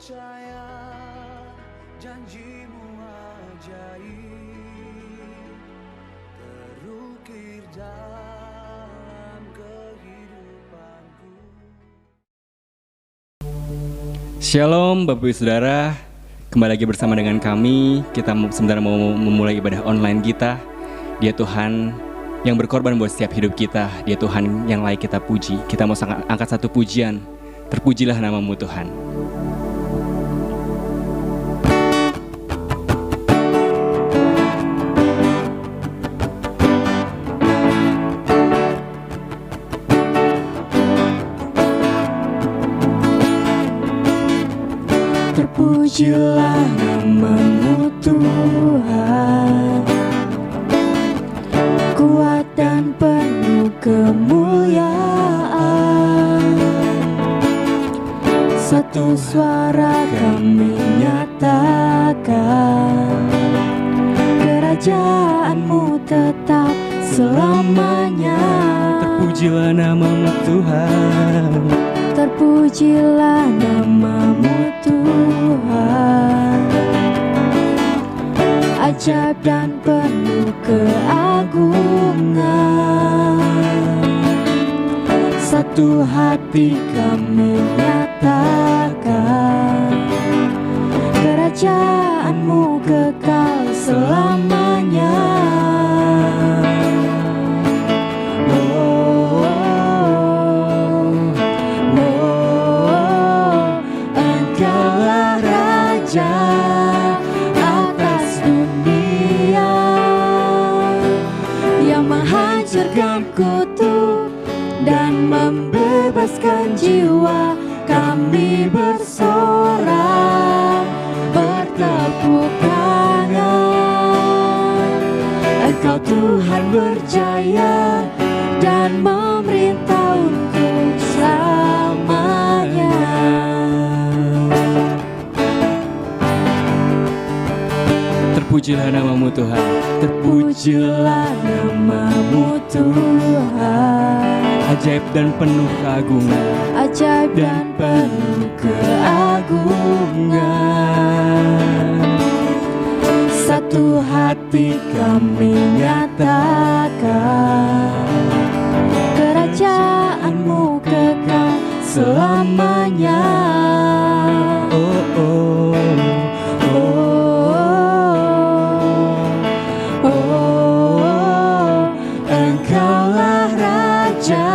percaya janjimu ajaib terukir dalam kehidupanku. Shalom Bapak Ibu Saudara, kembali lagi bersama dengan kami. Kita sebentar mau memulai ibadah online kita. Dia Tuhan yang berkorban buat setiap hidup kita. Dia Tuhan yang layak kita puji. Kita mau angkat satu pujian. Terpujilah namamu Tuhan. Terpujilah namamu Tuhan, kuat dan penuh kemuliaan. Satu suara kami nyatakan, kerajaanmu tetap selamanya. Terpujilah namamu Tuhan. Terpujilah namamu Tuhan, ajaib dan penuh keagungan. Satu hati kami nyatakan, kerajaanmu kekal selamanya. Atas dunia yang menghancurkan kutuk dan membebaskan jiwa, kami bersorak bertepuk tangan. Engkau Tuhan berjaya dan memerintah untuk selamanya. Terpujilah namamu Tuhan. Terpujilah namamu Tuhan, Ajaib dan penuh keagungan. ajaib dan penuh keagungan. Satu hati kami nyatakan, kerajaanmu kekal selamanya. Oh, oh. Engkaulah Raja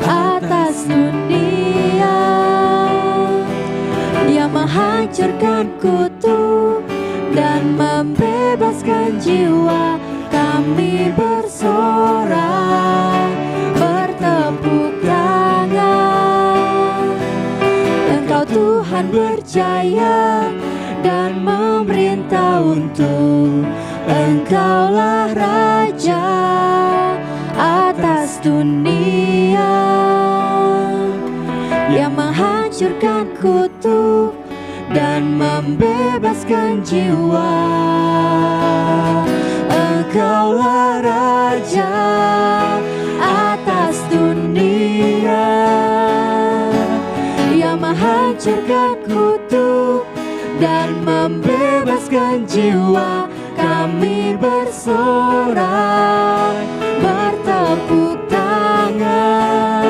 atas dunia yang menghancurkan kutuk dan membebaskan jiwa, kami bersorak bertepuk tangan. Engkau Tuhan berjaya dan memerintah untuk Engkaulah Raja atas dunia yang menghancurkan kutuk dan membebaskan jiwa. Engkaulah Raja atas dunia yang menghancurkan kutuk dan membebaskan jiwa, kami bersorak bertepuk tangan.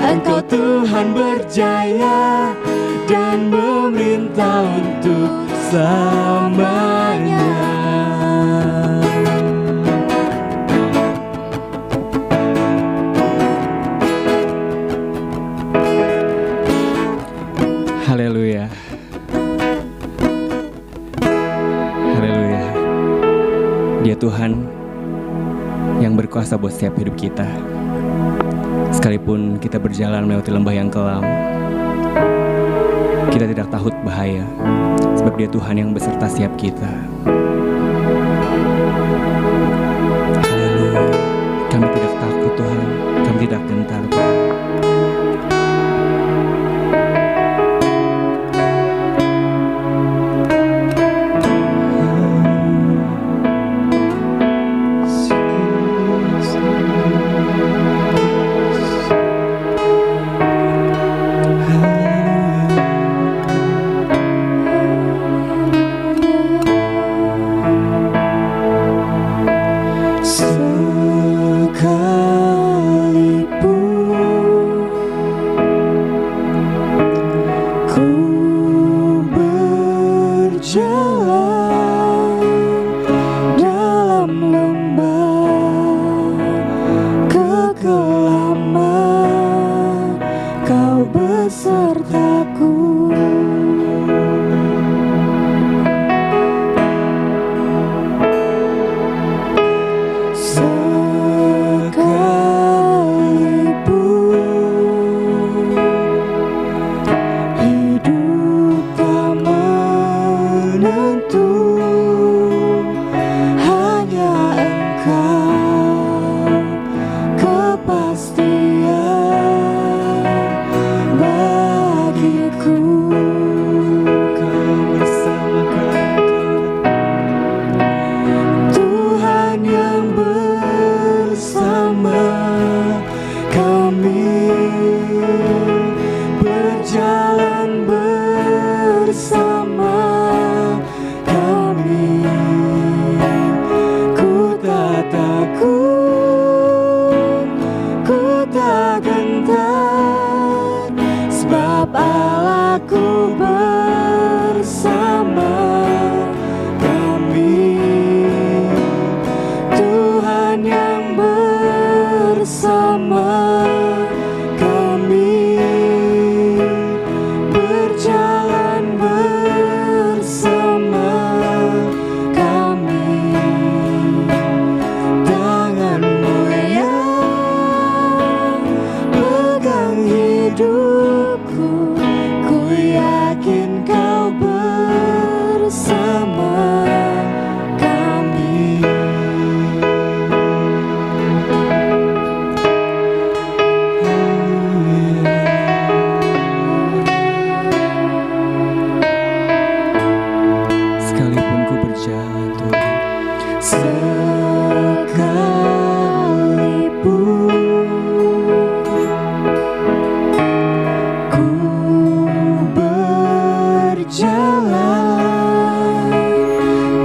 Engkau Tuhan berjaya dan memerintah untuk selamanya. Haleluya. Haleluya. Dia Tuhan yang berkuasa buat setiap hidup kita. Sekalipun kita berjalan melewati lembah yang kelam, kita tidak takut bahaya, sebab Dia Tuhan yang beserta setiap kita. Haleluya. Kami tidak takut Tuhan, kami tidak gentar Tuhan. Kau besertaku. Sekalipun hidup tak menentu, hanya Engkau kepastian bagiku. Kau bersama kami, Tuhan yang bersama kami, berjalan bersama kami. Ku tak takut, ku tak gentar, sebab Allahku bersama kami. Tuhan yang bersama kami, berjalan bersama kami. Tangan-Mu yang pegang hidupku, ku yakin Kau bersama kami. sekalipun ku berjalan Tuhan, Sekalipun ku berjalan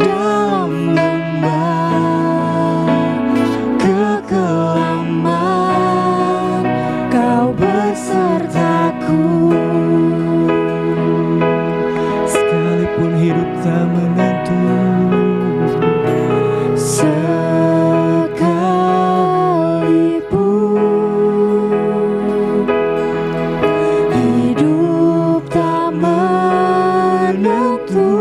dalam lembah kekelaman, Kau besertaku. sekalipun hidup tak menentu, Sekalipun hidup tak menentu,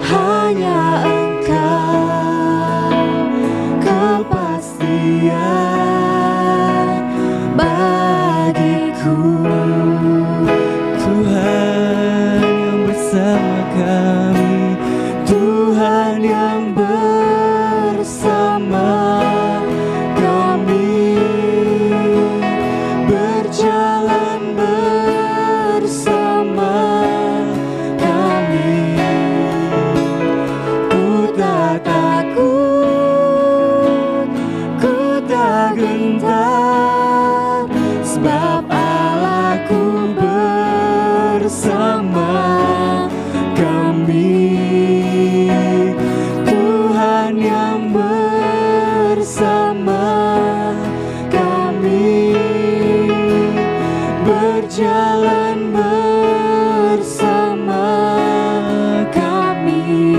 hanya Engkau kepastian bagiku. Tuhan yang bersama kami, Tuhan yang bersama kami, berjalan bersama kami. Ku tak takut, ku tak gentar, sebab Allahku bersama kami. Tuhan yang bersama kami, berjalan bersama kami.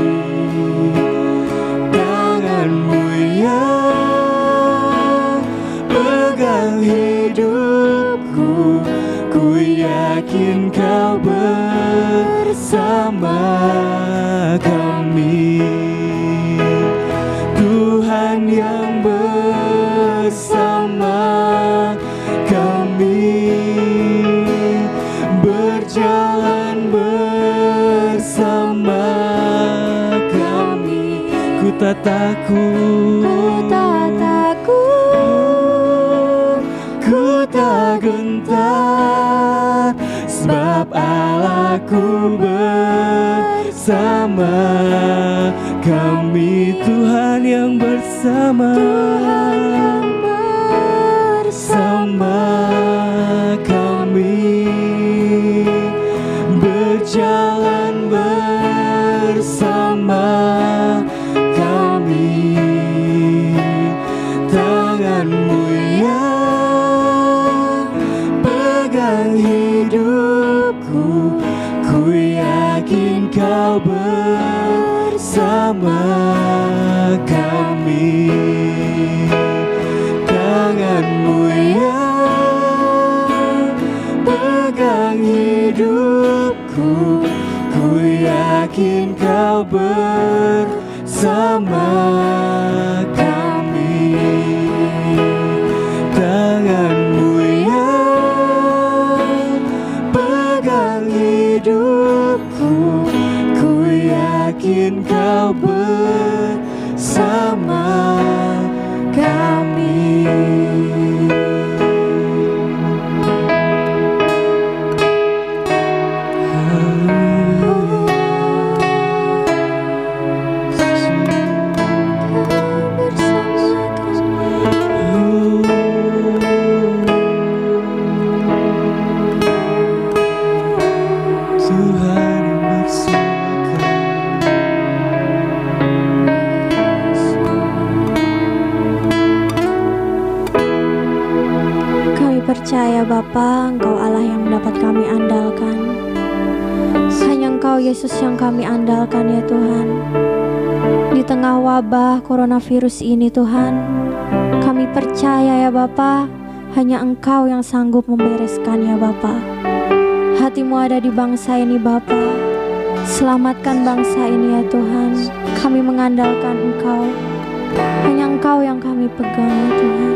Tangan-Mu yang pegang hidupku, ku yakin Kau bersama kami. Tuhan yang bersama kami, berjalan bersama kami. ku tak takut, Ku tak takut, ku tak gentar, sebab Allahku bersama kami. Tuhan yang bersama, Tuhan yang bersama kami, berjalan bersama kami. Tangan-Mu yang pegang hidupku, ku yakin Kau bersama kami. Tangan-Mu yang hidupku, ku yakin kau bersama kami. Tanganmu yang pegang hidupku, ku yakin kau bersama kami. Percaya Bapa, Engkau Allah yang dapat kami andalkan. Hanya Engkau Yesus yang kami andalkan ya Tuhan. Di tengah wabah coronavirus ini Tuhan, kami percaya ya Bapa, hanya Engkau yang sanggup membereskan ya Bapa. Hati-Mu ada di bangsa ini Bapa. Selamatkan bangsa ini ya Tuhan. Kami mengandalkan Engkau. Hanya Engkau yang kami pegang ya Tuhan.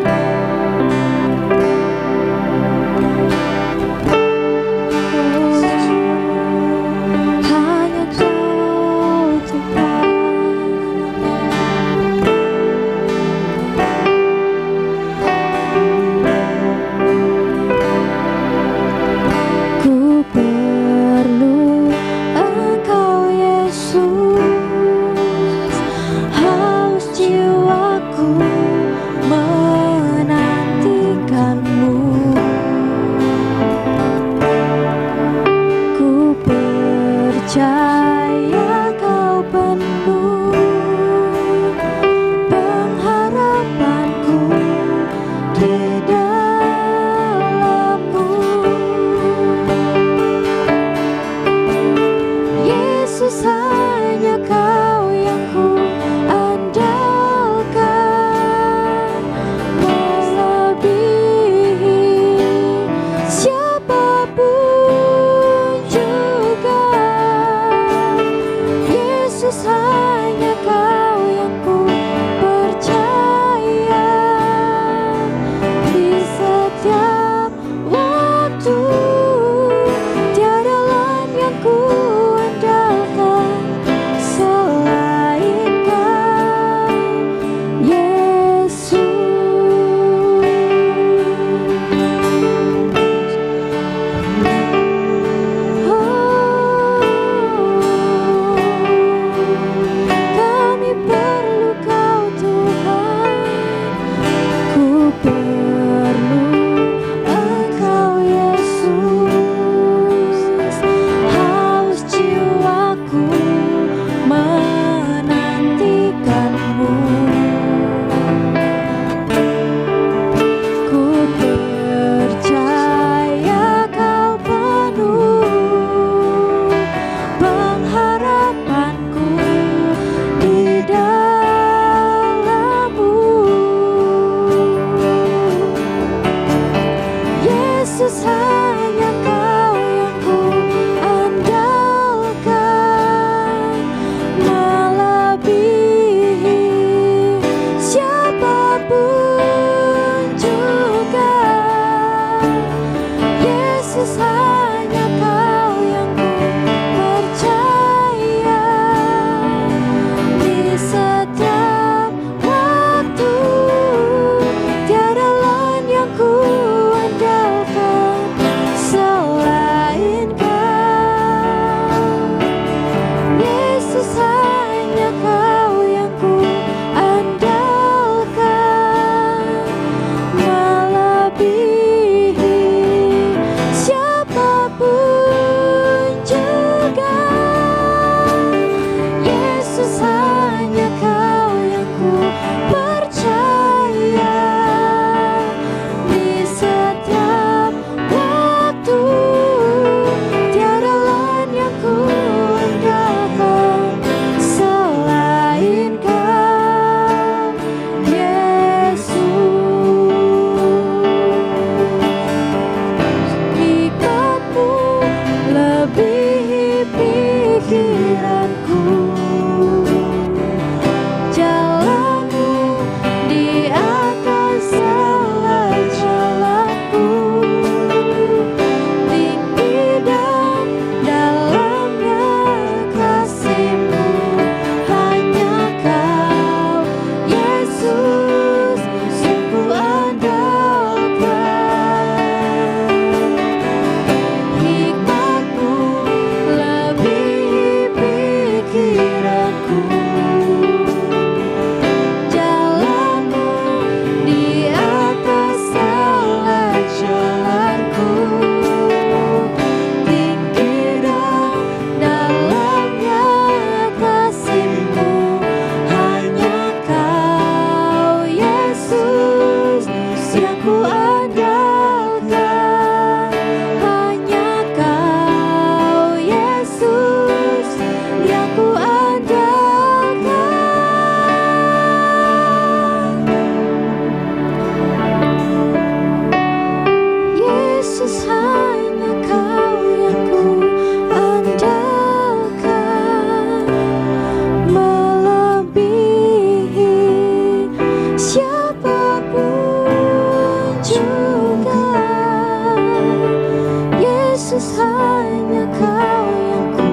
Yesus hanya Kau yang ku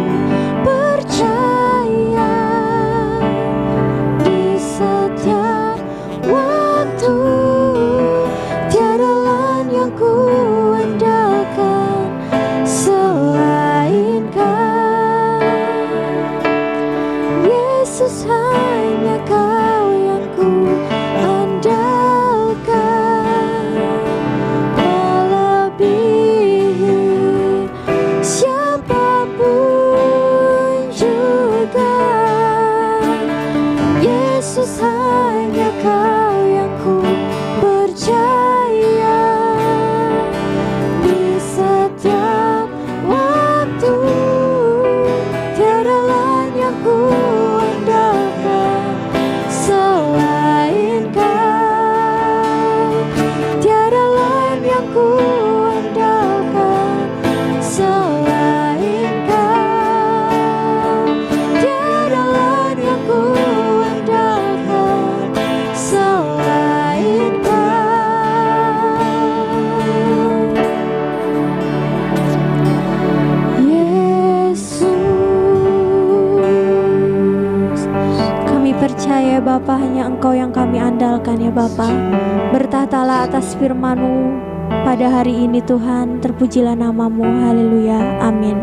percaya. Di setiap waktu tiada lain yang ku andalkan selain Kau. Yesus hanya Kau yang ku andalkan, melebihi siapapun juga. Yesus hanya Kau yang ku percaya. Di setiap waktu tiada lain yang ku andalkan selain Kau. Tiada lain yang ku andalkan selain Kau. Tiada lain yang ku andalkan selain Kau. Yesus, kami percaya Bapa, hanya Engkau yang kami andalkan ya Bapa. Bertahtalah atas firman-Mu pada hari ini Tuhan, terpujilah nama-Mu, haleluya, amin.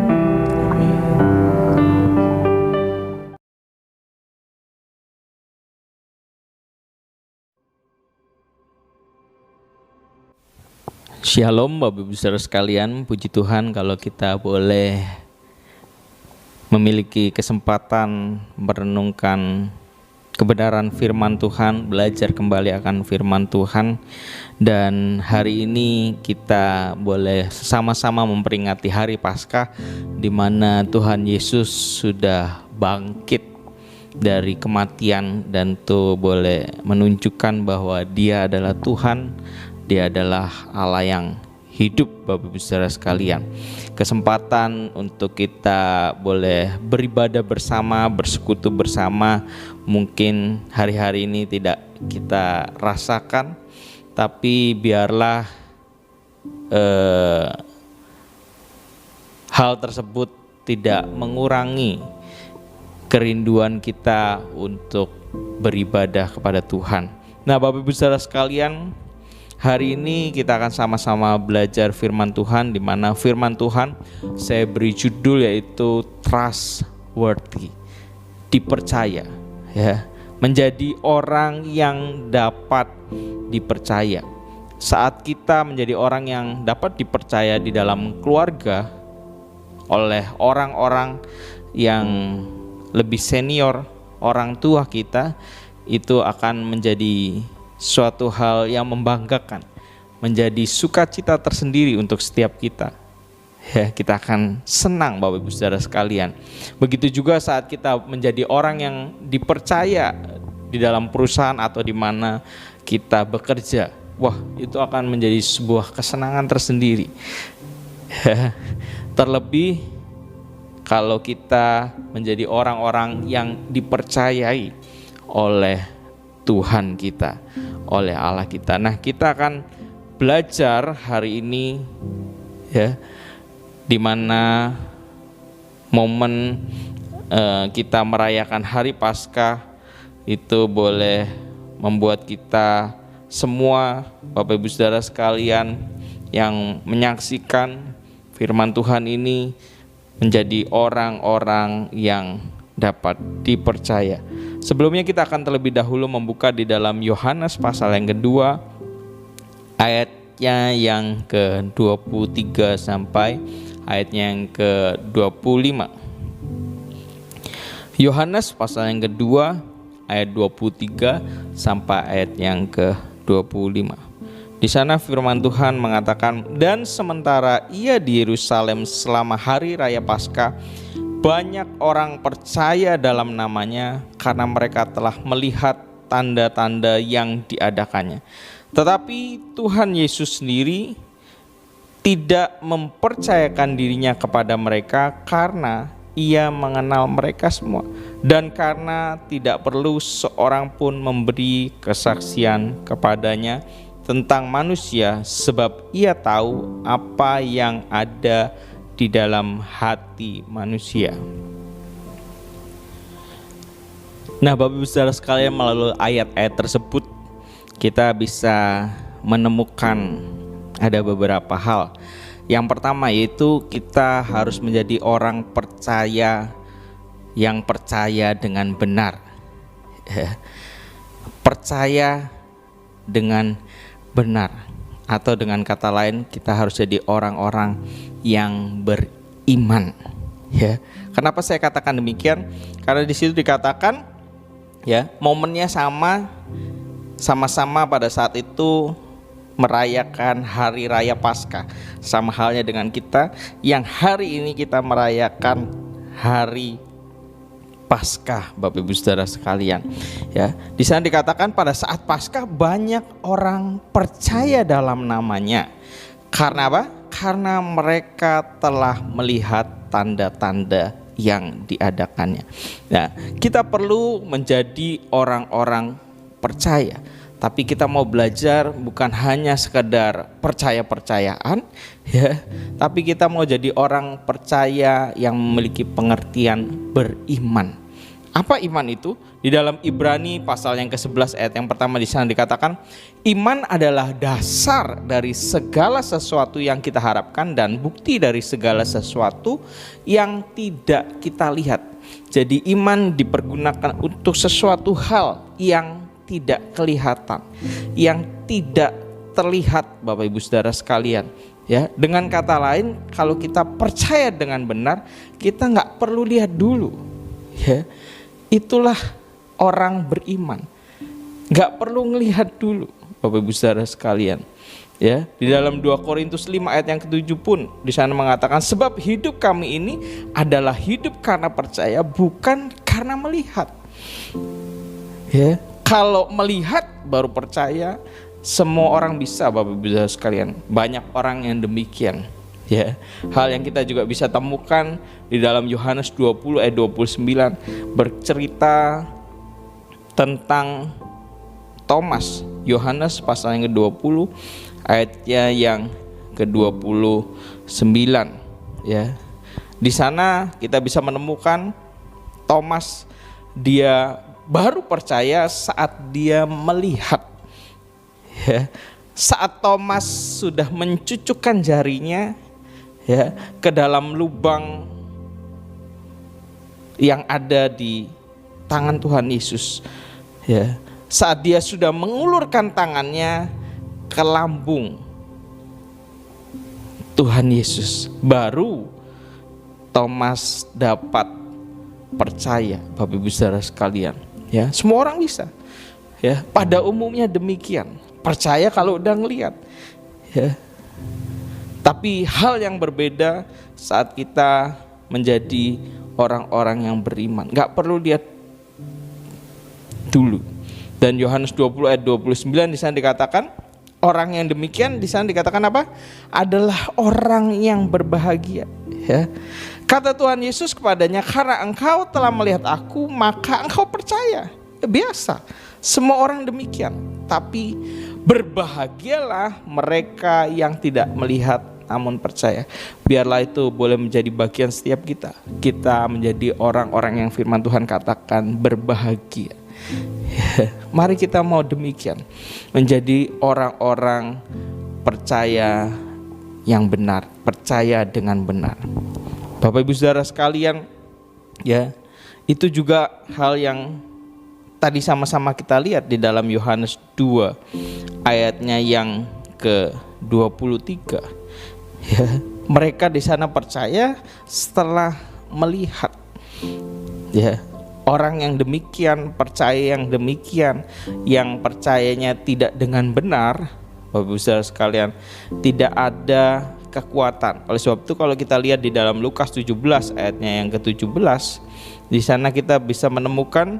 Shalom Bapak Ibu Saudara sekalian, puji Tuhan kalau kita boleh memiliki kesempatan merenungkan kebenaran firman Tuhan, belajar kembali akan firman Tuhan. Dan hari ini kita boleh sama-sama memperingati hari Paskah, di mana Tuhan Yesus sudah bangkit dari kematian, dan itu boleh menunjukkan bahwa Dia adalah Tuhan, Dia adalah Allah yang hidup. Bapak Ibu Saudara sekalian, kesempatan untuk kita boleh beribadah bersama, bersekutu bersama, mungkin hari-hari ini tidak kita rasakan, tapi biarlah hal tersebut tidak mengurangi kerinduan kita untuk beribadah kepada Tuhan. Nah, Bapak Ibu Saudara sekalian, hari ini kita akan sama-sama belajar firman Tuhan, di mana firman Tuhan saya beri judul yaitu trustworthy, dipercaya, ya, menjadi orang yang dapat dipercaya. Saat kita menjadi orang yang dapat dipercaya di dalam keluarga oleh orang-orang yang lebih senior, orang tua kita, itu akan menjadi suatu hal yang membanggakan, menjadi sukacita tersendiri untuk setiap kita. Ya, kita akan senang Bapak Ibu Saudara sekalian. Begitu juga saat kita menjadi orang yang dipercaya di dalam perusahaan atau di mana kita bekerja. Wah, itu akan menjadi sebuah kesenangan tersendiri. Ya, terlebih kalau kita menjadi orang-orang yang dipercayai oleh Tuhan kita, oleh Allah kita. Nah, kita akan belajar hari ini, ya, di mana momen kita merayakan hari Paskah itu boleh membuat kita semua, Bapak Ibu Saudara sekalian, yang menyaksikan firman Tuhan ini menjadi orang-orang yang dapat dipercaya. Sebelumnya kita akan terlebih dahulu membuka di dalam Yohanes pasal yang kedua, ayatnya yang ke-23 sampai ayatnya yang ke-25. Yohanes pasal yang kedua, ayat 23 sampai ayat yang ke-25. Di sana firman Tuhan mengatakan, dan sementara ia di Yerusalem selama hari raya Paskah, banyak orang percaya dalam namanya karena mereka telah melihat tanda-tanda yang diadakannya. Tetapi Tuhan Yesus sendiri tidak mempercayakan dirinya kepada mereka karena ia mengenal mereka semua, dan karena tidak perlu seorang pun memberi kesaksian kepadanya tentang manusia, sebab ia tahu apa yang ada di di dalam hati manusia. Nah, Bapak Ibu Saudara sekalian, melalui ayat-ayat tersebut kita bisa menemukan ada beberapa hal. Yang pertama yaitu kita harus menjadi orang percaya yang percaya dengan benar. Percaya dengan benar, atau dengan kata lain kita harus jadi orang-orang yang beriman. Ya, kenapa saya katakan demikian? Karena di situ dikatakan, ya, momennya sama-sama pada saat itu merayakan hari raya Paskah. Sama halnya dengan kita yang hari ini kita merayakan hari Paskah, Bapak Ibu Saudara sekalian. Ya, di sana dikatakan pada saat Paskah banyak orang percaya dalam namanya. Karena apa? Karena mereka telah melihat tanda-tanda yang diadakannya. Nah, kita perlu menjadi orang-orang percaya, tapi kita mau belajar bukan hanya sekedar percaya-percayaan, ya, tapi kita mau jadi orang percaya yang memiliki pengertian beriman. Apa iman itu? Di dalam Ibrani pasal yang ke-11 ayat yang pertama di sana dikatakan, iman adalah dasar dari segala sesuatu yang kita harapkan dan bukti dari segala sesuatu yang tidak kita lihat. Jadi iman dipergunakan untuk sesuatu hal yang tidak kelihatan, yang tidak terlihat, Bapak Ibu Saudara sekalian. Ya, dengan kata lain, kalau kita percaya dengan benar, kita nggak perlu lihat dulu. Ya, itulah orang beriman. Nggak perlu ngelihat dulu, Bapak Ibu Saudara sekalian. Ya, di dalam 2 Korintus 5 ayat yang ke-7 pun di sana mengatakan, sebab hidup kami ini adalah hidup karena percaya, bukan karena melihat. Ya, kalau melihat baru percaya, semua orang bisa, Bapak Ibu Saudara sekalian. Banyak orang yang demikian. Ya, hal yang kita juga bisa temukan di dalam Yohanes 20 ayat 29 bercerita tentang Thomas. Yohanes pasal yang ke-20 ayatnya yang ke-29. Ya. Di sana kita bisa menemukan Thomas, dia baru percaya saat dia melihat. Ya. Saat Thomas sudah mencucukkan jarinya, ya, ke dalam lubang yang ada di tangan Tuhan Yesus, ya, saat dia sudah mengulurkan tangannya ke lambung Tuhan Yesus, baru Thomas dapat percaya, Bapak Ibu Saudara sekalian. Ya, semua orang bisa. Ya, pada umumnya demikian. Percaya kalau udah ngelihat. Ya. Tapi hal yang berbeda saat kita menjadi orang-orang yang beriman. Gak perlu lihat dulu. Dan Yohanes 20 ayat 29 di sana dikatakan, orang yang demikian di sana dikatakan apa? Adalah orang yang berbahagia. Ya. Kata Tuhan Yesus kepadanya, karena engkau telah melihat aku, maka engkau percaya. Ya, biasa. Semua orang demikian. Tapi berbahagialah mereka yang tidak melihat namun percaya. Biarlah itu boleh menjadi bagian setiap kita. Kita menjadi orang-orang yang firman Tuhan katakan berbahagia. Mari kita mau demikian, menjadi orang-orang percaya yang benar, percaya dengan benar. Bapak Ibu Saudara sekalian, ya, itu juga hal yang tadi sama-sama kita lihat di dalam Yohanes 2 ayatnya yang ke-23. Ya, mereka di sana percaya setelah melihat. Ya, orang yang demikian, percaya yang demikian, yang percayanya tidak dengan benar, Bapak Ibu Saudara sekalian, tidak ada kekuatan. Oleh sebab itu kalau kita lihat di dalam Lukas 17 ayatnya yang ke-17, di sana kita bisa menemukan,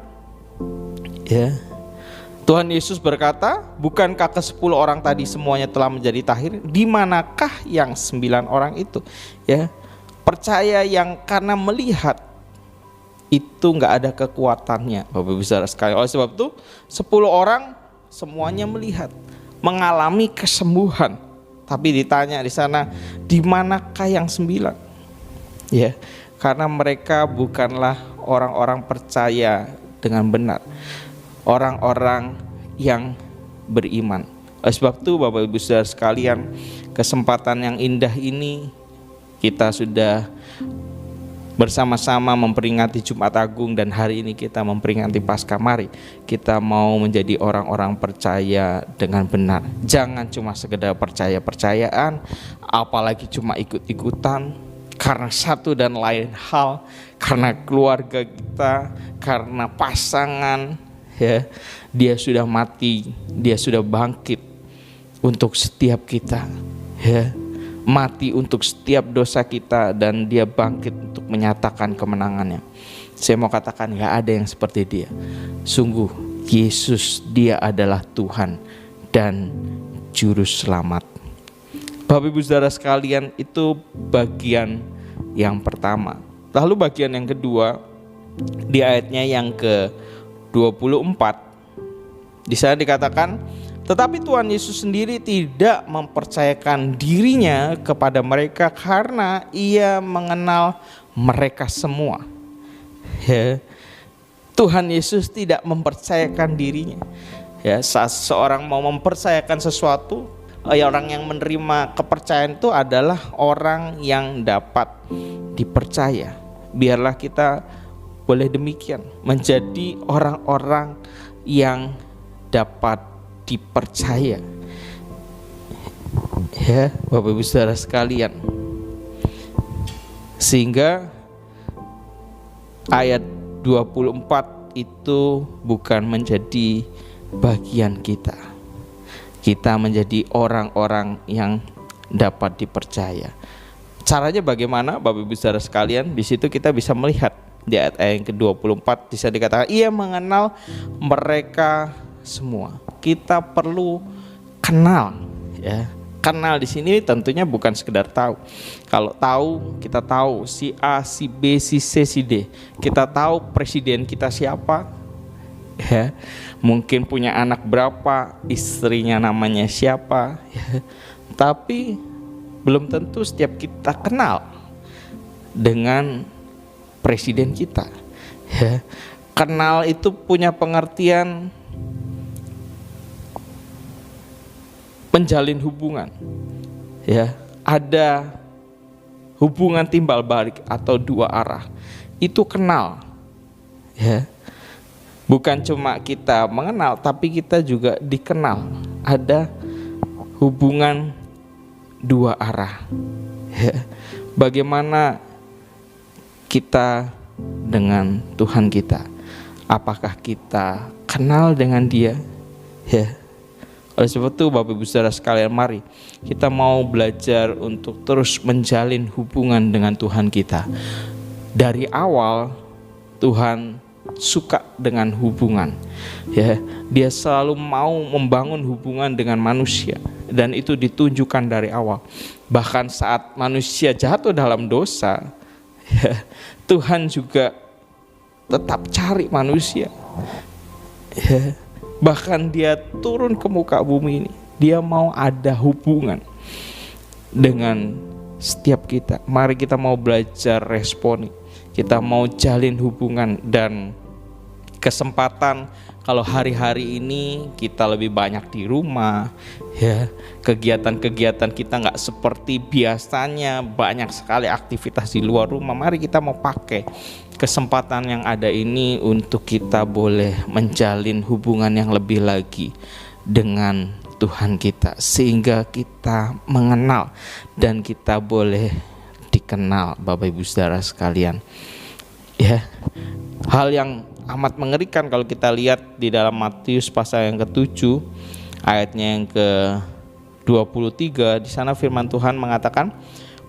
ya, Tuhan Yesus berkata, bukankah ke-10 orang tadi semuanya telah menjadi tahir? Di manakah yang 9 orang itu? Ya, percaya yang karena melihat itu nggak ada kekuatannya, Bapak Ibu Saudara sekalian. Oleh sebab itu 10 orang semuanya melihat, mengalami kesembuhan. Tapi ditanya di sana, di manakah yang 9? Ya, karena mereka bukanlah orang-orang percaya dengan benar, orang-orang yang beriman. Oleh sebab itu Bapak Ibu Saudara sekalian, kesempatan yang indah ini kita sudah bersama-sama memperingati Jumat Agung, dan hari ini kita memperingati Paskah. Mari kita mau menjadi orang-orang percaya dengan benar. Jangan cuma sekedar percaya-percayaan, apalagi cuma ikut-ikutan karena satu dan lain hal, karena keluarga kita, karena pasangan, ya, dia sudah mati, dia sudah bangkit untuk setiap kita, ya, mati untuk setiap dosa kita, dan dia bangkit untuk menyatakan kemenangannya. Saya mau katakan, gak ada yang seperti dia. Sungguh Yesus, dia adalah Tuhan dan Juru Selamat. Bapak Ibu Saudara sekalian, itu bagian yang pertama. Lalu bagian yang kedua, di ayatnya yang ke-24, di sana dikatakan, tetapi Tuhan Yesus sendiri tidak mempercayakan dirinya kepada mereka karena ia mengenal mereka semua. Ya, Tuhan Yesus tidak mempercayakan dirinya. Ya, saat seorang mau mempercayakan sesuatu, orang yang menerima kepercayaan itu adalah orang yang dapat dipercaya. Biarlah kita boleh demikian, menjadi orang-orang yang dapat dipercaya. Ya, Bapak Ibu Saudara sekalian. Sehingga ayat 24 itu bukan menjadi bagian kita. Kita menjadi orang-orang yang dapat dipercaya. Caranya bagaimana, Bapak Ibu Saudara sekalian? Di situ kita bisa melihat di ayat yang ke-24 bisa dikatakan ia mengenal mereka semua. Kita perlu kenal, ya. Kenal di sini tentunya bukan sekedar tahu. Kalau tahu, kita tahu si A, si B, si C, si D. Kita tahu presiden kita siapa, ya. Mungkin punya anak berapa, istrinya namanya siapa, ya. Tapi belum tentu setiap kita kenal dengan presiden kita, ya. Kenal itu punya pengertian menjalin hubungan, ya. Ada hubungan timbal balik atau dua arah, itu kenal, ya. Bukan cuma kita mengenal, tapi kita juga dikenal. Ada hubungan dua arah, ya. Bagaimana kita dengan Tuhan kita? Apakah kita kenal dengan Dia, ya? Oleh sebab itu Bapak Ibu Saudara sekalian, mari kita mau belajar untuk terus menjalin hubungan dengan Tuhan kita. Dari awal Tuhan suka dengan hubungan, ya. Dia selalu mau membangun hubungan dengan manusia, dan itu ditunjukkan dari awal. Bahkan saat manusia jatuh dalam dosa, ya, Tuhan juga tetap cari manusia, ya. Bahkan dia turun ke muka bumi ini, dia mau ada hubungan dengan setiap kita. Mari kita mau belajar responi, kita mau jalin hubungan. Dan kesempatan kalau hari-hari ini kita lebih banyak di rumah, ya, kegiatan-kegiatan kita gak seperti biasanya, banyak sekali aktivitas di luar rumah. Mari kita mau pakai kesempatan yang ada ini untuk kita boleh menjalin hubungan yang lebih lagi dengan Tuhan kita, sehingga kita mengenal dan kita boleh dikenal, Bapak Ibu Saudara sekalian, ya. Hal yang amat mengerikan kalau kita lihat di dalam Matius pasal yang ke-7 ayatnya yang ke-23, di sana firman Tuhan mengatakan,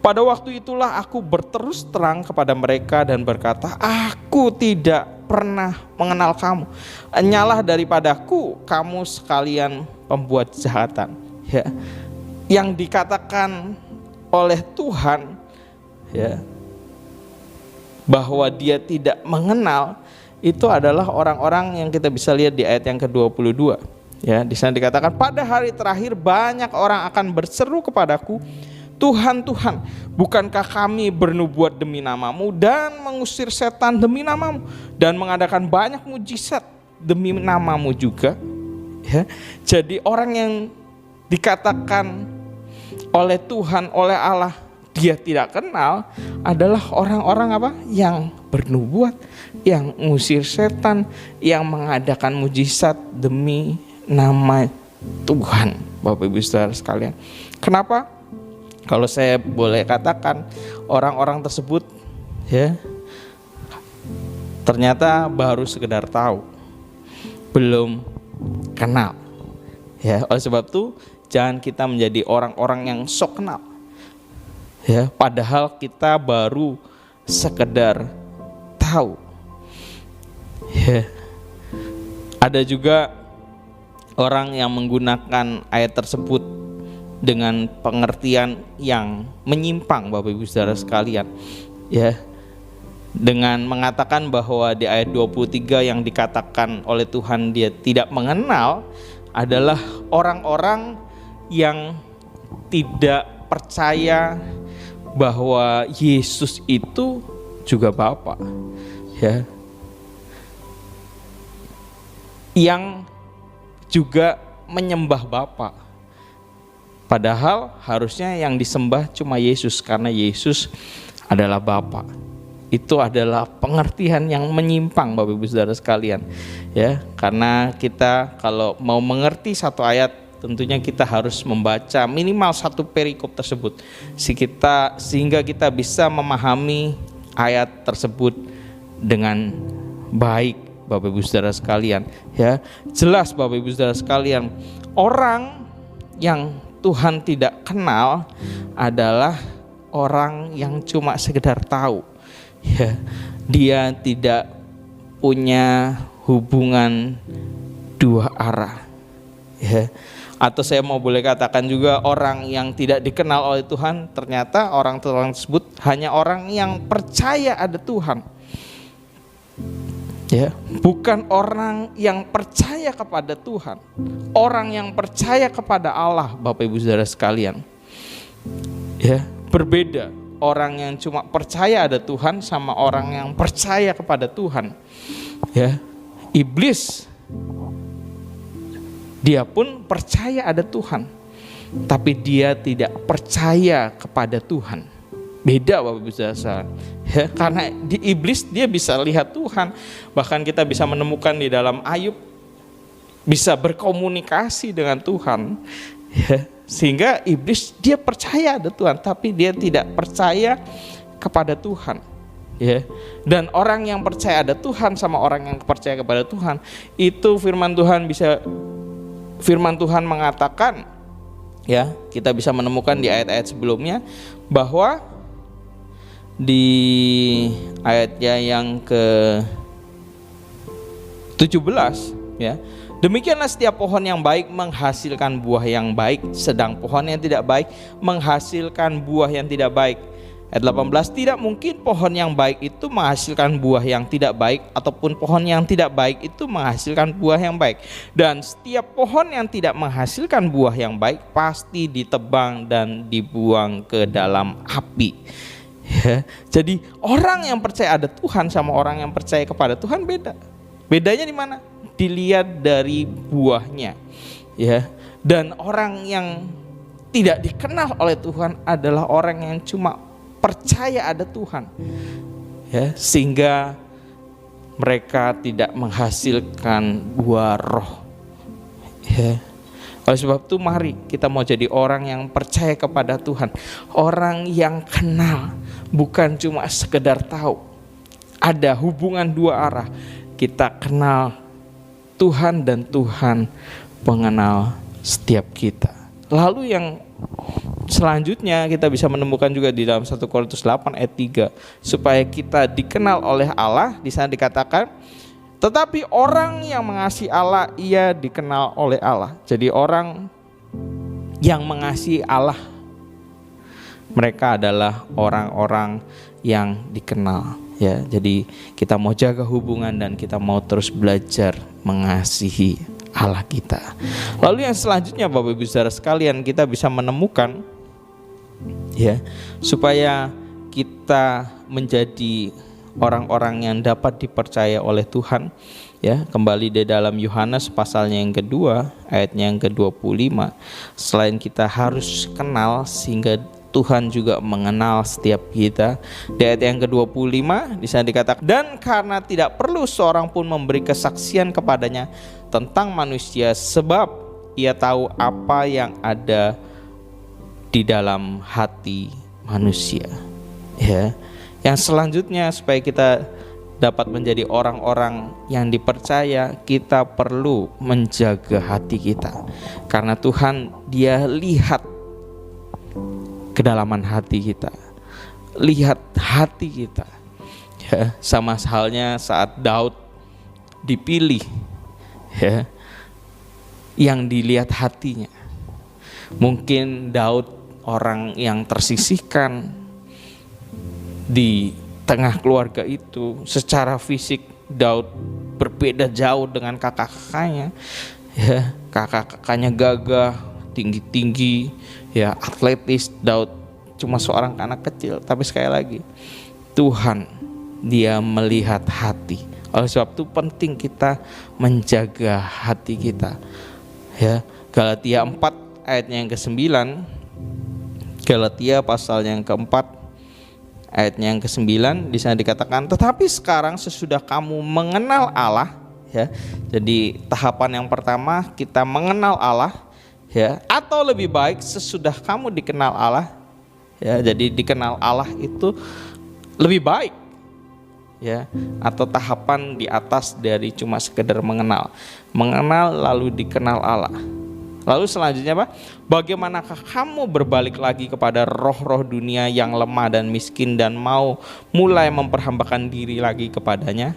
pada waktu itulah aku berterus terang kepada mereka dan berkata, aku tidak pernah mengenal kamu. Enyalah daripadaku kamu sekalian pembuat kejahatan. Ya. Yang dikatakan oleh Tuhan, ya, bahwa dia tidak mengenal, itu adalah orang-orang yang kita bisa lihat di ayat yang ke-22. Ya, di sana dikatakan, pada hari terakhir banyak orang akan berseru kepadaku, Tuhan, Tuhan, bukankah kami bernubuat demi namamu dan mengusir setan demi namamu dan mengadakan banyak mujizat demi namamu juga? Ya, jadi orang yang dikatakan oleh Tuhan, oleh Allah, dia tidak kenal adalah orang-orang apa? Yang bernubuat, yang mengusir setan, yang mengadakan mujizat demi nama Tuhan. Bapak Ibu Saudara sekalian, kenapa? Kalau saya boleh katakan, orang-orang tersebut ya ternyata baru sekedar tahu, belum kenal. Ya, oleh sebab itu jangan kita menjadi orang-orang yang sok kenal. Ya, padahal kita baru sekedar tahu. Ya. Ada juga orang yang menggunakan ayat tersebut dengan pengertian yang menyimpang, Bapak Ibu Saudara sekalian. Ya. Dengan mengatakan bahwa di ayat 23 yang dikatakan oleh Tuhan dia tidak mengenal adalah orang-orang yang tidak percaya bahwa Yesus itu juga Bapa. Ya. Yang juga menyembah Bapa. Padahal harusnya yang disembah cuma Yesus karena Yesus adalah Bapa. Itu adalah pengertian yang menyimpang, Bapak Ibu Saudara sekalian. Ya, karena kita kalau mau mengerti satu ayat, tentunya kita harus membaca minimal satu perikop tersebut sehingga kita bisa memahami ayat tersebut dengan baik, Bapak Ibu Saudara sekalian. Ya, jelas Bapak Ibu Saudara sekalian, orang yang Tuhan tidak kenal adalah orang yang cuma sekedar tahu. Ya, dia tidak punya hubungan dua arah. Ya. Atau saya mau boleh katakan juga orang yang tidak dikenal oleh Tuhan, ternyata orang tersebut hanya orang yang percaya ada Tuhan. Ya, bukan orang yang percaya kepada Tuhan. Orang yang percaya kepada Allah, Bapak Ibu Saudara sekalian. Ya, berbeda. Orang yang cuma percaya ada Tuhan sama orang yang percaya kepada Tuhan. Ya, iblis dia pun percaya ada Tuhan, tapi dia tidak percaya kepada Tuhan. Beda, Bapak Ibu Saudara. Ya, karena di iblis dia bisa lihat Tuhan, bahkan kita bisa menemukan di dalam Ayub bisa berkomunikasi dengan Tuhan. Ya, sehingga iblis dia percaya ada Tuhan, tapi dia tidak percaya kepada Tuhan. Ya, dan orang yang percaya ada Tuhan sama orang yang percaya kepada Tuhan, itu firman Tuhan mengatakan, ya, kita bisa menemukan di ayat-ayat sebelumnya bahwa di ayatnya yang ke-17, ya, demikianlah setiap pohon yang baik menghasilkan buah yang baik, sedang pohon yang tidak baik menghasilkan buah yang tidak baik. Ayat 18, tidak mungkin pohon yang baik itu menghasilkan buah yang tidak baik, ataupun pohon yang tidak baik itu menghasilkan buah yang baik. Dan setiap pohon yang tidak menghasilkan buah yang baik pasti ditebang dan dibuang ke dalam api. Ya, jadi orang yang percaya ada Tuhan sama orang yang percaya kepada Tuhan beda. Bedanya di mana? Dilihat dari buahnya. Ya, dan orang yang tidak dikenal oleh Tuhan adalah orang yang cuma percaya ada Tuhan, ya, sehingga mereka tidak menghasilkan buah roh. Ya. Oleh sebab itu mari kita mau jadi orang yang percaya kepada Tuhan, orang yang kenal, bukan cuma sekedar tahu. Ada hubungan dua arah. Kita kenal Tuhan dan Tuhan mengenal setiap kita. Lalu yang selanjutnya kita bisa menemukan juga di dalam 1 Korintus 8 ayat 3, supaya kita dikenal oleh Allah. Di sana dikatakan, tetapi orang yang mengasihi Allah, ia dikenal oleh Allah. Jadi orang yang mengasihi Allah, mereka adalah orang-orang yang dikenal. Ya, jadi kita mau jaga hubungan dan kita mau terus belajar mengasihi Allah kita. Lalu yang selanjutnya, Bapak Ibu Saudara sekalian, kita bisa menemukan ya, supaya kita menjadi orang-orang yang dapat dipercaya oleh Tuhan, ya. Kembali di dalam Yohanes pasalnya yang kedua, ayatnya yang ke-25, selain kita harus kenal sehingga Tuhan juga mengenal setiap kita. Di ayat yang ke-25 di sana dikatakan, dan karena tidak perlu seorang pun memberi kesaksian kepadanya tentang manusia, sebab ia tahu apa yang ada di dalam hati manusia, ya. Yang selanjutnya, supaya kita dapat menjadi orang-orang yang dipercaya, kita perlu menjaga hati kita. Karena Tuhan, Dia lihat kedalaman hati kita, lihat hati kita, ya. Sama halnya saat Daud dipilih, ya, yang dilihat hatinya. Mungkin Daud orang yang tersisihkan di tengah keluarga itu. Secara fisik Daud berbeda jauh dengan kakak-kakaknya, ya. Kakak-kakaknya gagah, tinggi-tinggi, ya, atletis. Daud cuma seorang anak kecil. Tapi sekali lagi, Tuhan, Dia melihat hati. Oleh sebab itu penting kita menjaga hati kita, ya. Galatia 4 ayatnya yang ke-9, Galatia pasal yang ke-4 ayatnya yang ke-9 di sana dikatakan, tetapi sekarang sesudah kamu mengenal Allah, ya. Jadi tahapan yang pertama kita mengenal Allah, ya, atau lebih baik sesudah kamu dikenal Allah, ya. Jadi dikenal Allah itu lebih baik, ya, atau tahapan di atas dari cuma sekedar mengenal lalu dikenal Allah. Lalu selanjutnya apa? Bagaimanakah kamu berbalik lagi kepada roh-roh dunia yang lemah dan miskin dan mau mulai memperhambakan diri lagi kepadanya?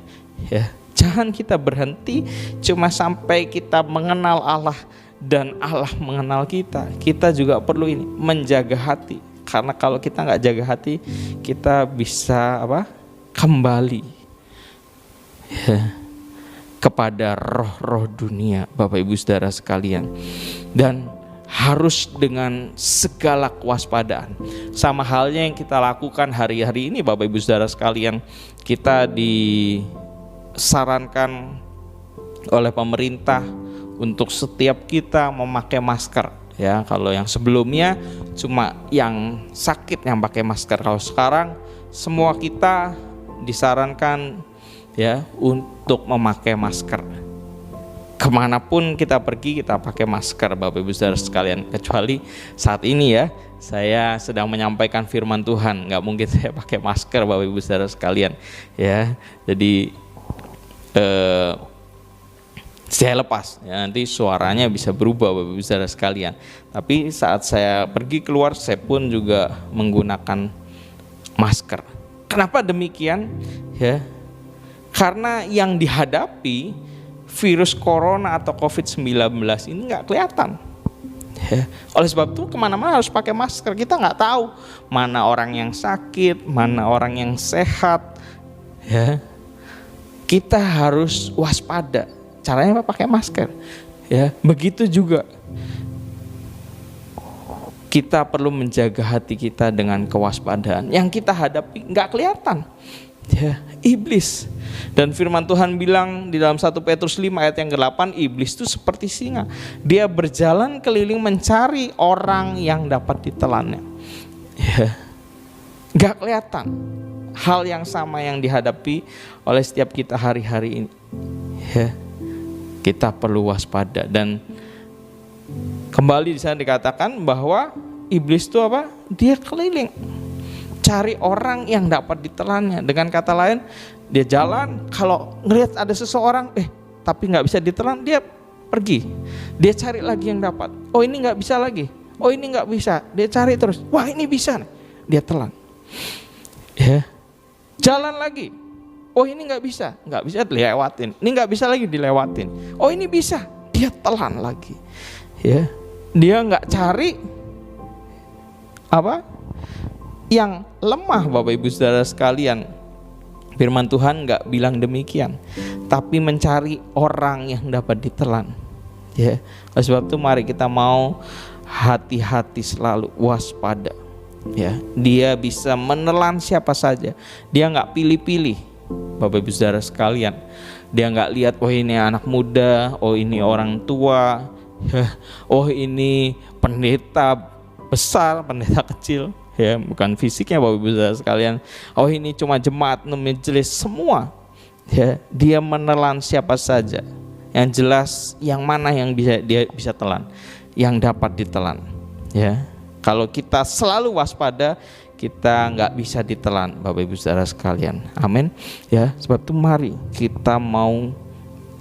Ya, jangan kita berhenti cuma sampai kita mengenal Allah dan Allah mengenal kita. Kita juga perlu ini, menjaga hati. Karena kalau kita nggak jaga hati, kita bisa apa? Kembali, ya, kepada roh-roh dunia, Bapak Ibu Saudara sekalian. Dan harus dengan segala kewaspadaan. Sama halnya yang kita lakukan hari-hari ini, Bapak Ibu Saudara sekalian. Kita disarankan oleh pemerintah untuk setiap kita memakai masker, ya. Kalau yang sebelumnya cuma yang sakit yang pakai masker, kalau sekarang semua kita disarankan, ya, untuk memakai masker. Kemanapun kita pergi kita pakai masker, Bapak Ibu Saudara sekalian. Kecuali saat ini, ya, saya sedang menyampaikan firman Tuhan, nggak mungkin saya pakai masker, Bapak Ibu Saudara sekalian, ya. Jadi saya lepas, ya, nanti suaranya bisa berubah, Bapak Ibu Saudara sekalian. Tapi saat saya pergi keluar, saya pun juga menggunakan masker. Kenapa demikian? Ya, karena yang dihadapi virus corona atau COVID-19 ini nggak kelihatan, ya. Oleh sebab itu kemana-mana harus pakai masker. Kita nggak tahu mana orang yang sakit, mana orang yang sehat, ya. Kita harus waspada. Caranya apa? Pakai masker, ya. Begitu juga kita perlu menjaga hati kita dengan kewaspadaan. Yang kita hadapi nggak kelihatan, ya, iblis. Dan firman Tuhan bilang di dalam 1 Petrus 5 ayat yang ke-8, iblis itu seperti singa. Dia berjalan keliling mencari orang yang dapat ditelannya, ya. Gak kelihatan. Hal yang sama yang dihadapi oleh setiap kita hari-hari ini, ya. Kita perlu waspada. Dan kembali di sana dikatakan bahwa iblis itu apa? Dia keliling cari orang yang dapat ditelannya. Dengan kata lain, dia jalan, kalau ngelihat ada seseorang, tapi nggak bisa ditelan, dia pergi. Dia cari lagi yang dapat. Oh, ini nggak bisa lagi. Oh, ini nggak bisa. Dia cari terus. Wah, ini bisa. Dia telan. Ya. Jalan lagi. Oh, ini nggak bisa dilewatin. Ini nggak bisa lagi dilewatin. Oh, ini bisa. Dia telan lagi. Ya. Dia nggak cari apa? Yang lemah, Bapak Ibu Saudara sekalian. Firman Tuhan nggak bilang demikian, tapi mencari orang yang dapat ditelan, ya. Oleh sebab itu mari kita mau hati-hati selalu, waspada, Ya, dia bisa menelan siapa saja. Dia nggak pilih-pilih, Bapak Ibu Saudara sekalian. Dia nggak lihat, oh ini anak muda, oh ini orang tua, oh ini pendeta besar, pendeta kecil, ya bukan fisiknya Bapak Ibu Saudara sekalian. Oh ini cuma jemaat majelis, semua. Ya, dia menelan siapa saja. Yang jelas yang mana yang dia bisa telan, yang dapat ditelan. Ya, kalau kita selalu waspada, kita nggak bisa ditelan, Bapak Ibu Saudara sekalian. Amin. Ya, sebab itu mari kita mau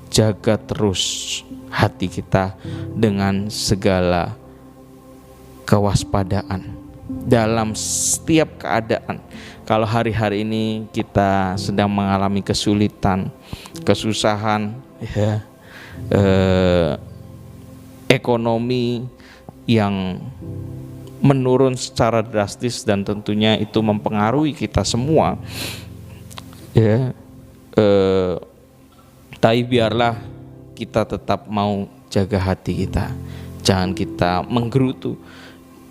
jaga terus hati kita dengan segala kewaspadaan dalam setiap keadaan. Kalau hari-hari ini kita sedang mengalami kesulitan, kesusahan, ya, ekonomi yang menurun secara drastis dan tentunya itu mempengaruhi kita semua, ya, tapi biarlah kita tetap mau jaga hati kita, jangan kita menggerutu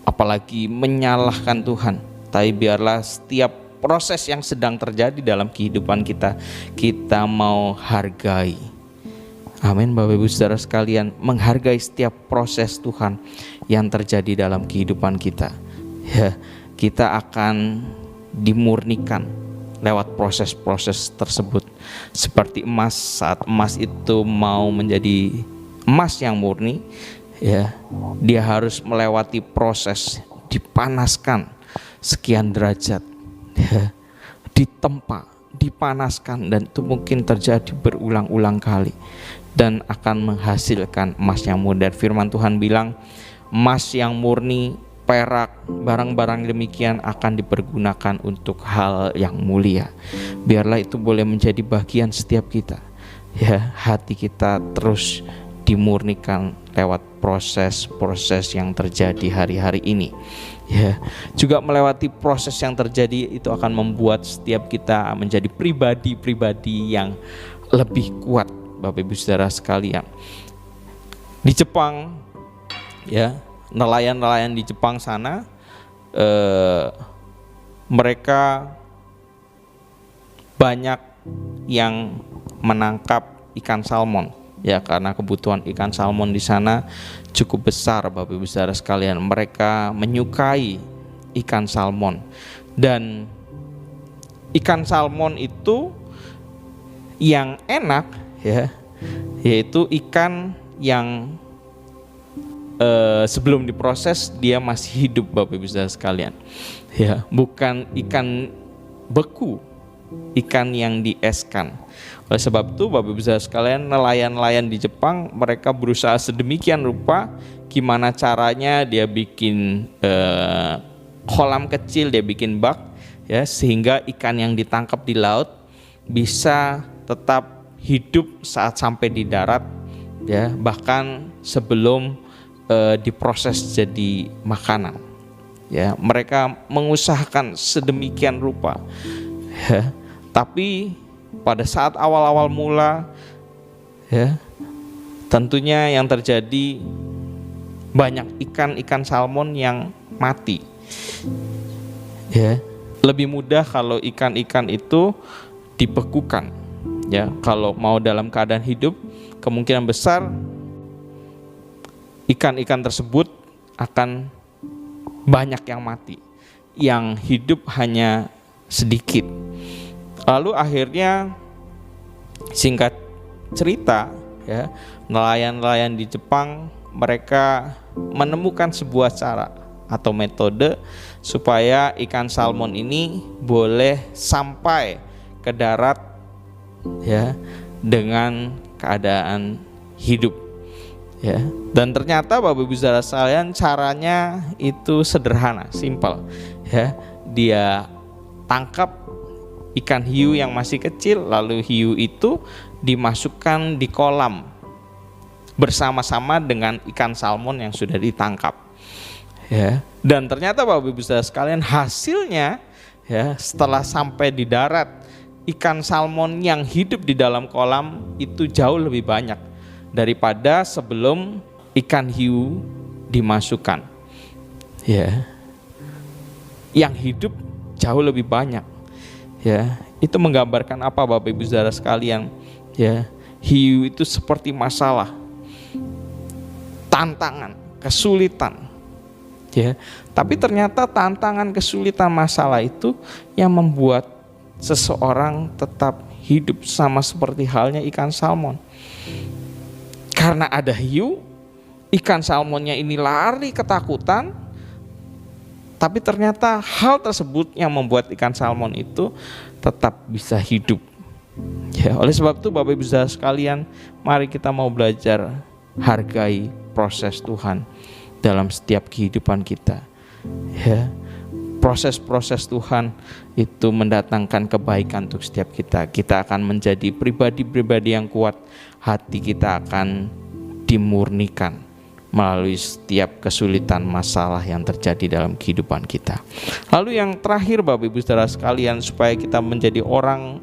apalagi menyalahkan Tuhan, tapi biarlah setiap proses yang sedang terjadi dalam kehidupan kita, kita mau hargai. Amin, Bapak Ibu Saudara sekalian, menghargai setiap proses Tuhan yang terjadi dalam kehidupan kita. Ya, kita akan dimurnikan lewat proses-proses tersebut. Seperti emas, saat emas itu mau menjadi emas yang murni, ya, dia harus melewati proses dipanaskan sekian derajat, ya, ditempa, dipanaskan, dan itu mungkin terjadi berulang-ulang kali dan akan menghasilkan emas yang murni. Dan firman Tuhan bilang emas yang murni, perak, barang-barang demikian akan dipergunakan untuk hal yang mulia. Biarlah itu boleh menjadi bagian setiap kita, ya, hati kita terus dimurnikan lewat proses-proses yang terjadi hari-hari ini, ya. Juga melewati proses yang terjadi itu akan membuat setiap kita menjadi pribadi-pribadi yang lebih kuat, Bapak Ibu Saudara sekalian. Di Jepang, ya, nelayan-nelayan di Jepang sana, mereka banyak yang menangkap ikan salmon, ya, karena kebutuhan ikan salmon di sana cukup besar, Bapak Ibu Saudara sekalian. Mereka menyukai ikan salmon, dan ikan salmon itu yang enak, ya, yaitu ikan yang sebelum diproses dia masih hidup, Bapak Ibu Saudara sekalian, ya, bukan ikan beku, ikan yang dieskan. Oleh sebab itu Bapak Ibu Saudara sekalian, nelayan-nelayan di Jepang mereka berusaha sedemikian rupa gimana caranya dia bikin kolam kecil, dia bikin bak, ya, sehingga ikan yang ditangkap di laut bisa tetap hidup saat sampai di darat, ya, bahkan sebelum diproses jadi makanan, ya. Mereka mengusahakan sedemikian rupa, ya. Tapi pada saat awal-awal mula, ya, tentunya yang terjadi banyak ikan salmon yang mati, ya. Lebih mudah kalau ikan-ikan itu dibekukan, ya. Kalau mau dalam keadaan hidup, kemungkinan besar ikan-ikan tersebut akan banyak yang mati, yang hidup hanya sedikit. Lalu akhirnya, singkat cerita, ya, nelayan-nelayan di Jepang mereka menemukan sebuah cara atau metode supaya ikan salmon ini boleh sampai ke darat, ya, dengan keadaan hidup, ya. Dan ternyata Bapak Ibu Saudara sekalian, caranya itu sederhana, simpel, ya. Dia tangkap ikan hiu yang masih kecil, lalu hiu itu dimasukkan di kolam bersama-sama dengan ikan salmon yang sudah ditangkap, ya. Dan ternyata Bapak Ibu Saudara sekalian, hasilnya, ya, setelah sampai di darat, ikan salmon yang hidup di dalam kolam itu jauh lebih banyak daripada sebelum ikan hiu dimasukkan, ya. yang hidup jauh lebih banyak. Ya, itu menggambarkan apa Bapak Ibu Saudara sekalian? Ya, hiu itu seperti masalah, tantangan, kesulitan. Ya, tapi ternyata tantangan, kesulitan, masalah itu yang membuat seseorang tetap hidup, sama seperti halnya ikan salmon. Karena ada hiu, ikan salmonnya ini lari ketakutan, tapi ternyata hal tersebut yang membuat ikan salmon itu tetap bisa hidup. Ya, oleh sebab itu Bapak Ibu Saudara sekalian, mari kita mau belajar hargai proses Tuhan dalam setiap kehidupan kita. Ya, proses-proses Tuhan itu mendatangkan kebaikan untuk setiap kita. Kita akan menjadi pribadi-pribadi yang kuat. Hati kita akan dimurnikan melalui setiap kesulitan, masalah yang terjadi dalam kehidupan kita. Lalu yang terakhir Bapak Ibu Saudara sekalian, supaya kita menjadi orang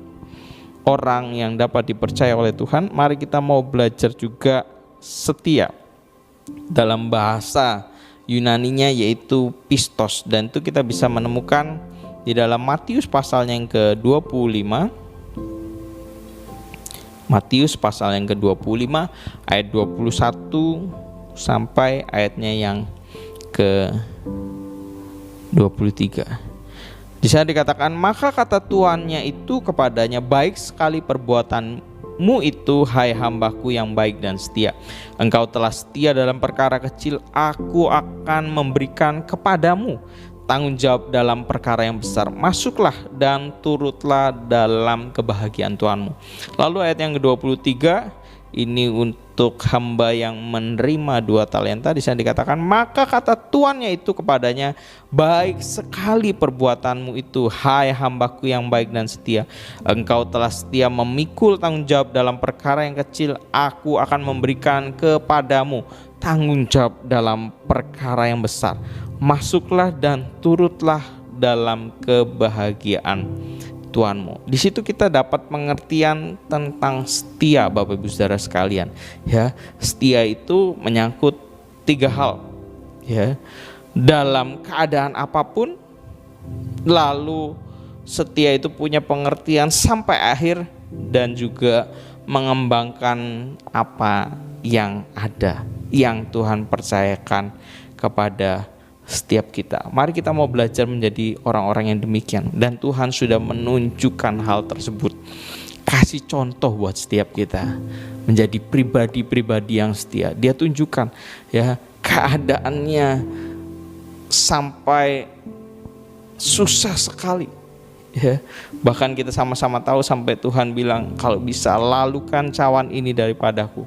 yang dapat dipercaya oleh Tuhan, mari kita mau belajar juga setia. Dalam bahasa Yunaninya yaitu pistos, dan itu kita bisa menemukan di dalam Matius pasalnya yang ke-25. Matius pasal yang ke-25 ayat 21 sampai ayatnya yang ke-23. Di sana dikatakan, maka kata tuannya itu kepadanya, baik sekali perbuatanmu itu, hai hambaku yang baik dan setia. Engkau telah setia dalam perkara kecil, aku akan memberikan kepadamu tanggung jawab dalam perkara yang besar. Masuklah dan turutlah dalam kebahagiaan Tuhanmu. Lalu ayat yang ke-23 ini untuk hamba yang menerima 2 talenta. Di sana dikatakan, maka kata tuannya itu kepadanya, baik sekali perbuatanmu itu, hai hambaku yang baik dan setia. Engkau telah setia memikul tanggung jawab dalam perkara yang kecil, aku akan memberikan kepadamu tanggung jawab dalam perkara yang besar. Masuklah dan turutlah dalam kebahagiaan Tuhanmu. Di situ kita dapat pengertian tentang setia Bapak Ibu Saudara sekalian. Ya, setia itu menyangkut 3 hal. Ya, dalam keadaan apapun, lalu setia itu punya pengertian sampai akhir, dan juga mengembangkan apa yang ada, yang Tuhan percayakan kepada setiap kita. Mari kita mau belajar menjadi orang-orang yang demikian, dan Tuhan sudah menunjukkan hal tersebut. Kasih contoh buat setiap kita menjadi pribadi-pribadi yang setia. Dia tunjukkan ya keadaannya sampai susah sekali. Ya, bahkan kita sama-sama tahu sampai Tuhan bilang, kalau bisa lalukan cawan ini daripadaku.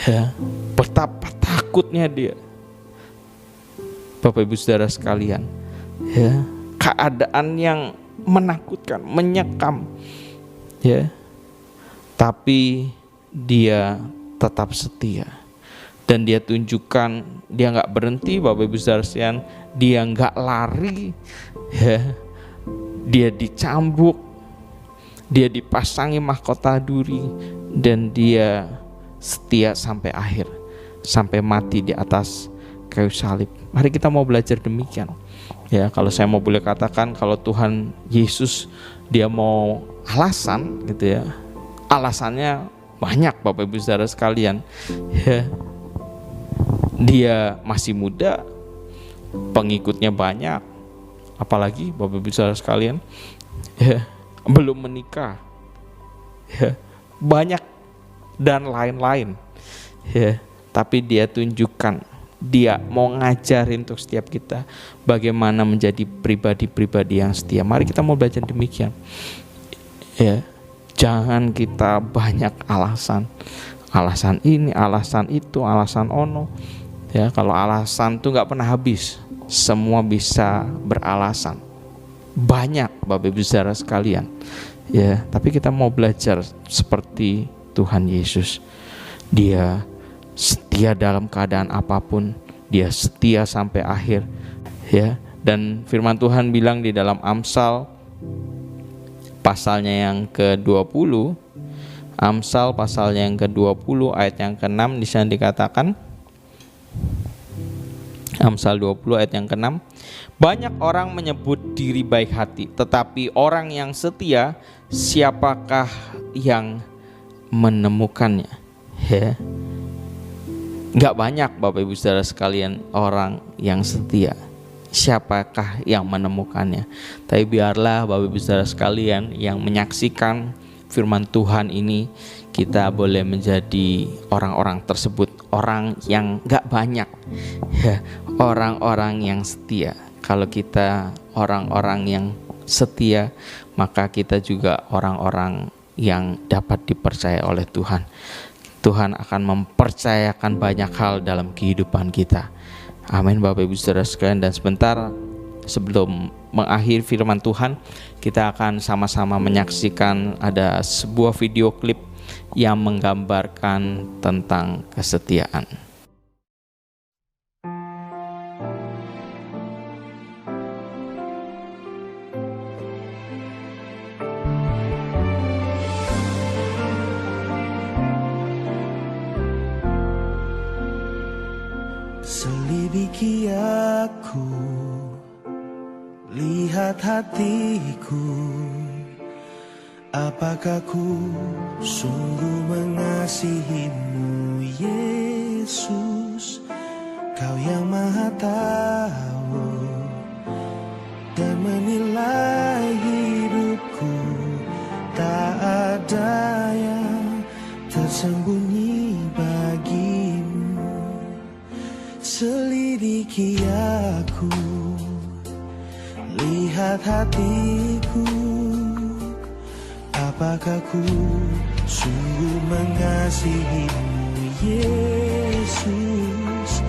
Ya, betapa takutnya dia. Bapak Ibu Saudara sekalian, ya, keadaan yang menakutkan, menyekam, ya, tapi dia tetap setia, dan dia tunjukkan dia nggak berhenti. Bapak Ibu Saudara sekalian, dia nggak lari, ya, dia dicambuk, dia dipasangi mahkota duri, dan dia setia sampai akhir, sampai mati di atas kayu salib. Mari kita mau belajar demikian. Ya, kalau saya mau boleh katakan, kalau Tuhan Yesus dia mau alasan gitu ya, alasannya banyak Bapak Ibu Saudara sekalian. Ya, dia masih muda, pengikutnya banyak, apalagi Bapak Ibu Saudara sekalian, ya, belum menikah, ya, banyak dan lain-lain. Ya, tapi dia tunjukkan, dia mau ngajarin untuk setiap kita bagaimana menjadi pribadi-pribadi yang setia. Mari kita mau belajar demikian. Ya, jangan kita banyak alasan. Alasan ini, alasan itu, alasan ono. Ya, kalau alasan itu nggak pernah habis. Semua bisa beralasan. Banyak Bapak Ibu Saudara sekalian. Ya, tapi kita mau belajar seperti Tuhan Yesus. Dia setia dalam keadaan apapun, dia setia sampai akhir, ya. Dan firman Tuhan bilang di dalam Amsal pasalnya yang ke-20, Amsal pasalnya yang ke-20 ayat yang ke-6, di sana dikatakan, Amsal 20 ayat yang ke-6. Banyak orang menyebut diri baik hati, tetapi orang yang setia, siapakah yang menemukannya? Ya. Gak banyak Bapak Ibu Saudara sekalian orang yang setia. Siapakah yang menemukannya? Tapi biarlah Bapak Ibu Saudara sekalian yang menyaksikan firman Tuhan ini, kita boleh menjadi orang-orang tersebut, orang yang gak banyak, ya, orang-orang yang setia. Kalau kita orang-orang yang setia, maka kita juga orang-orang yang dapat dipercaya oleh Tuhan. Tuhan akan mempercayakan banyak hal dalam kehidupan kita. Amin Bapak Ibu Saudara sekalian. Dan sebentar sebelum mengakhiri firman Tuhan, kita akan sama-sama menyaksikan ada sebuah video klip yang menggambarkan tentang kesetiaan. Selidiki aku, lihat hatiku, apakah ku sungguh mengasihimu Yesus? Kau yang Maha Tahu dan menilai hidupku, tak ada yang tersembunyi bagimu. Selidiki aku, lihat hatiku, apakah ku sungguh mengasihimu Yesus?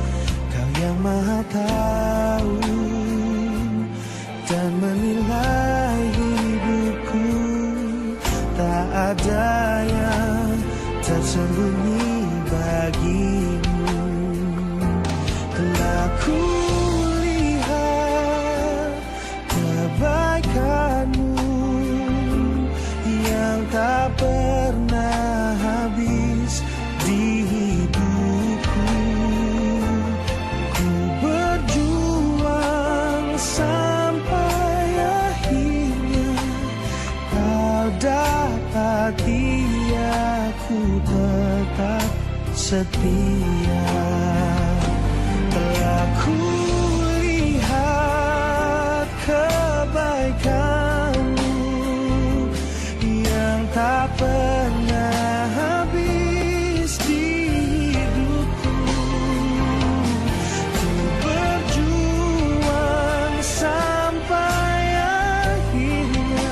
Kau yang Maha Tahu dan menilai hidupku, tak ada yang tersembunyi bagimu. Telah ku lihat kebaikanmu yang tak pernah habis di hidupku. Ku berjuang sampai akhirnya kau dapati aku tetap setia. Telah ku lihat kebaikanmu yang tak pernah habis di hidupku. Ku berjuang sampai akhirnya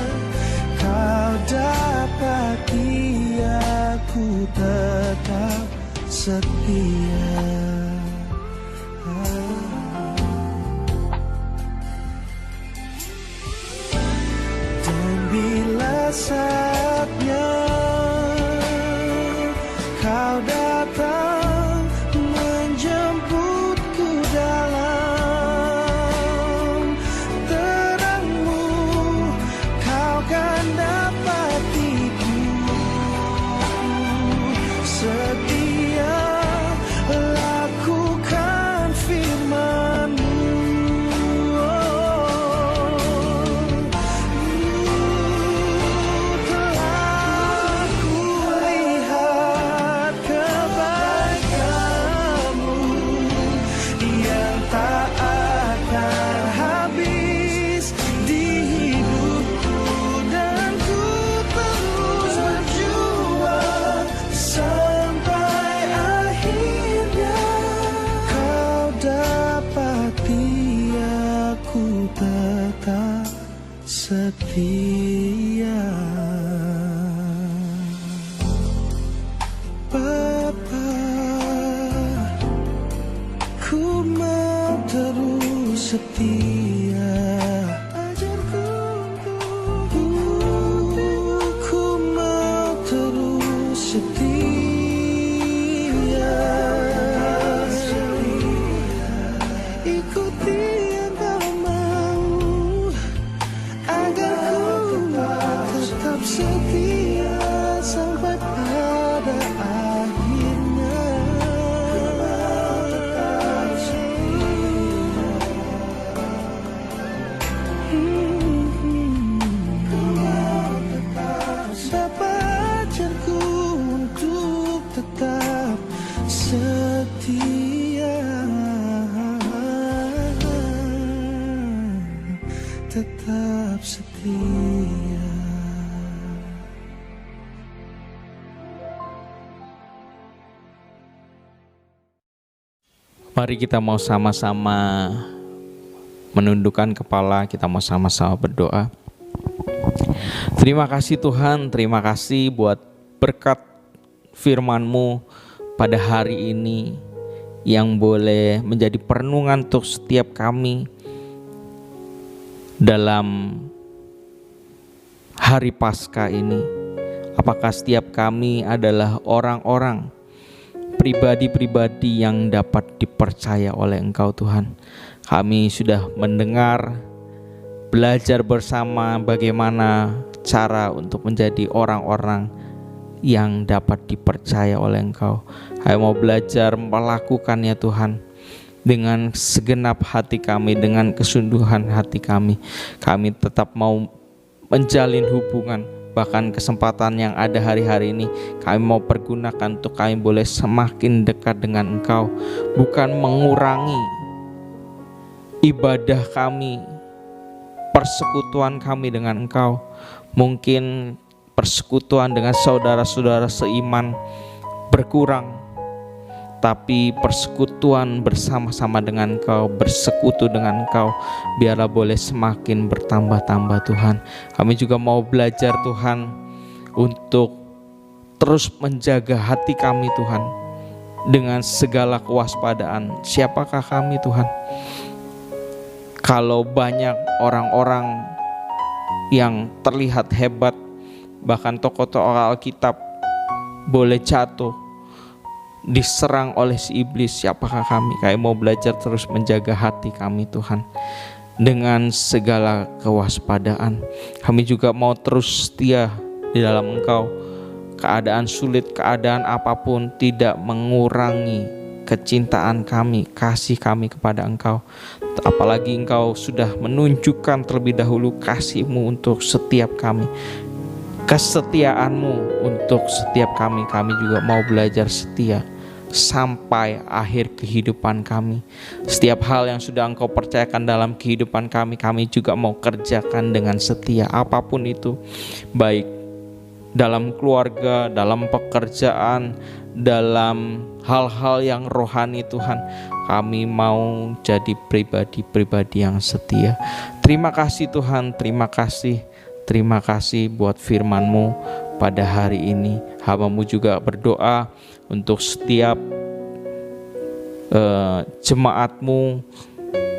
kau dapati aku tetap setia. Saatnya kau datang menjemputku dalam terangmu, kau kan dapatiku setia lakukan firman-Mu. Setia Bapa, ku mau terus setia. Ajarku ku mau terus setia. Ikuti yang kau mau, agar ku tetap setia. Mari kita mau sama-sama menundukkan kepala, kita mau sama-sama berdoa. Terima kasih Tuhan, terima kasih buat berkat firman-Mu pada hari ini yang boleh menjadi perenungan untuk setiap kami dalam hari Paskah ini. Apakah setiap kami adalah orang-orang, pribadi-pribadi yang dapat dipercaya oleh Engkau Tuhan? Kami sudah mendengar, belajar bersama bagaimana cara untuk menjadi orang-orang yang dapat dipercaya oleh Engkau. Kami mau belajar melakukannya Tuhan dengan segenap hati kami, dengan kesungguhan hati kami. Kami tetap mau menjalin hubungan, bahkan kesempatan yang ada hari-hari ini kami mau pergunakan untuk kami boleh semakin dekat dengan Engkau, bukan mengurangi ibadah kami, persekutuan kami dengan Engkau. Mungkin persekutuan dengan saudara-saudara seiman berkurang, tapi persekutuan bersama-sama dengan Engkau, bersekutu dengan Engkau, biarlah boleh semakin bertambah-tambah Tuhan. Kami juga mau belajar Tuhan untuk terus menjaga hati kami Tuhan dengan segala kewaspadaan. Siapakah kami Tuhan? Kalau banyak orang-orang yang terlihat hebat, bahkan tokoh-tokoh Alkitab boleh jatuh, diserang oleh si iblis, siapakah kami? Kami mau belajar terus menjaga hati kami Tuhan dengan segala kewaspadaan. Kami juga mau terus setia di dalam Engkau. Keadaan sulit, keadaan apapun tidak mengurangi kecintaan kami, kasih kami kepada Engkau. Apalagi Engkau sudah menunjukkan terlebih dahulu kasih-Mu untuk setiap kami, kesetiaan-Mu untuk setiap kami. Kami juga mau belajar setia sampai akhir kehidupan kami. Setiap hal yang sudah Engkau percayakan dalam kehidupan kami, kami juga mau kerjakan dengan setia, apapun itu, baik dalam keluarga, dalam pekerjaan, dalam hal-hal yang rohani Tuhan. Kami mau jadi pribadi-pribadi yang setia. Terima kasih Tuhan, terima kasih. Terima kasih buat firman-Mu pada hari ini. Hamba-Mu juga berdoa untuk setiap jemaat-Mu,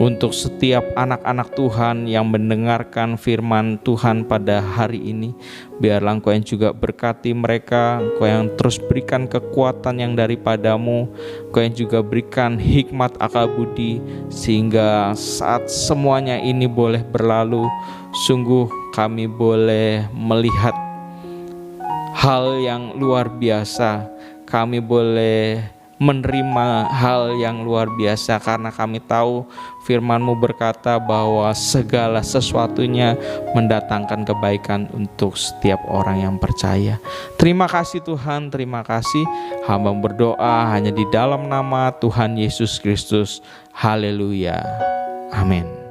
untuk setiap anak-anak Tuhan yang mendengarkan firman Tuhan pada hari ini. Biarlah Engkau yang juga berkati mereka, Engkau yang terus berikan kekuatan yang daripada-Mu, Engkau yang juga berikan hikmat akal budi, sehingga saat semuanya ini boleh berlalu, sungguh kami boleh melihat hal yang luar biasa. Kami boleh menerima hal yang luar biasa, karena kami tahu firman-Mu berkata bahwa segala sesuatunya mendatangkan kebaikan untuk setiap orang yang percaya. Terima kasih Tuhan, terima kasih. Hamba berdoa hanya di dalam nama Tuhan Yesus Kristus. Haleluya. Amin.